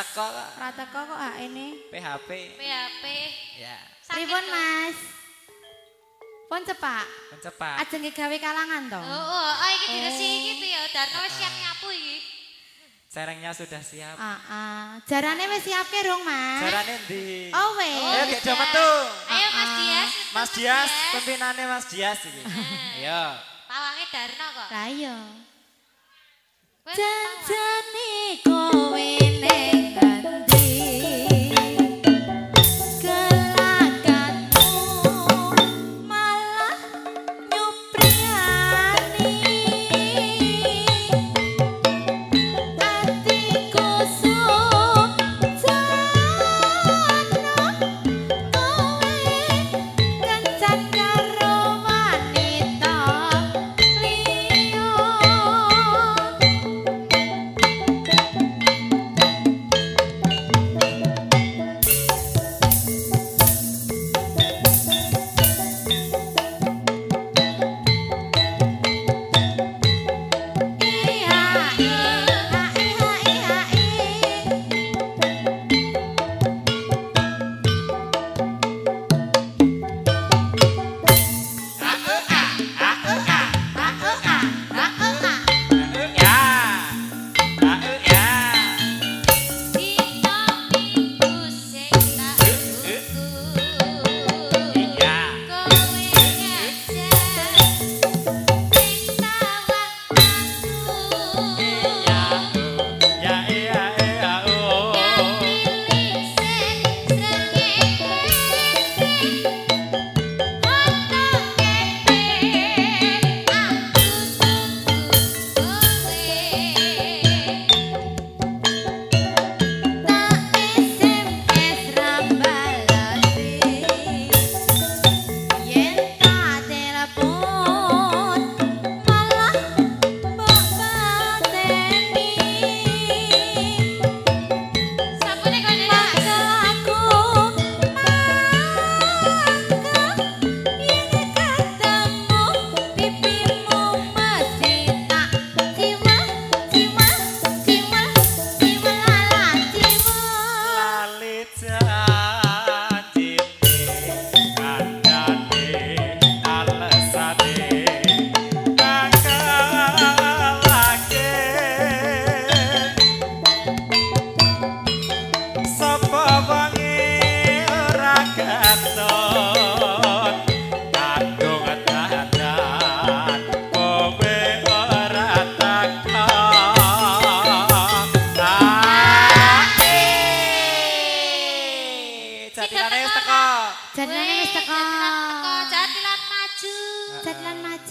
teko kok. Ora teko kok ini. PHP. PHP. Ya. Pripun Mas? Pun cepak. Pun cepak. Ajeng gawe kalangan to. Oh, iki diresi iki piye? Darno wis siap nyapu iki. Serengnya sudah siap. Jarane wis siapke rong, Mas. Jarane ndi? Oh wis. Ayo gek do metu. Ayo Mas Dias. Mas Dias, pimpinane Mas Dias iki. Ayo. Pawange Darno kok. Lah iya. Janjane kowe ning ngendi?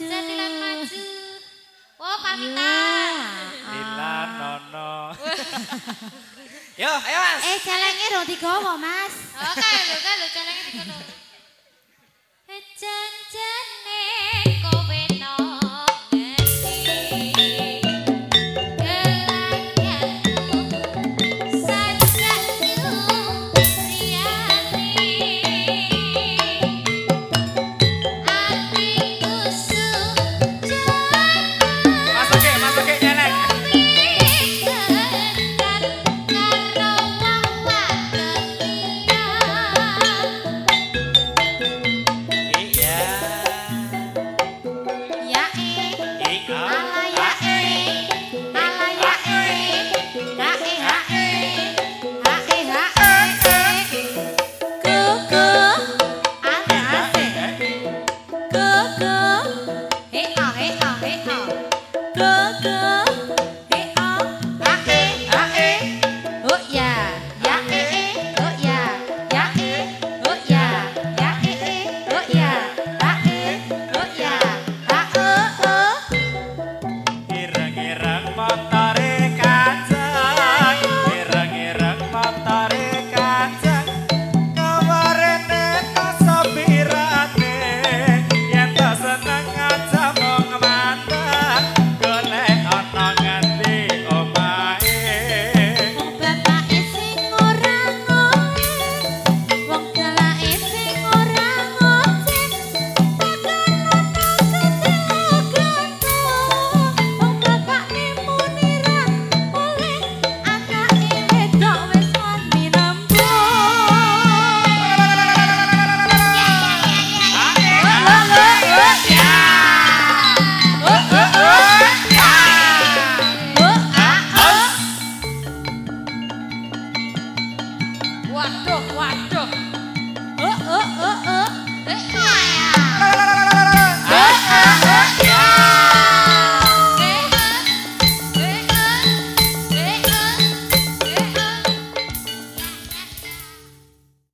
Jadilan maju. Oh, pamitan. Lila nono. Yo, ayo Mas. Celenge rong digawa, Mas. Oke, lho celenge digono. Jan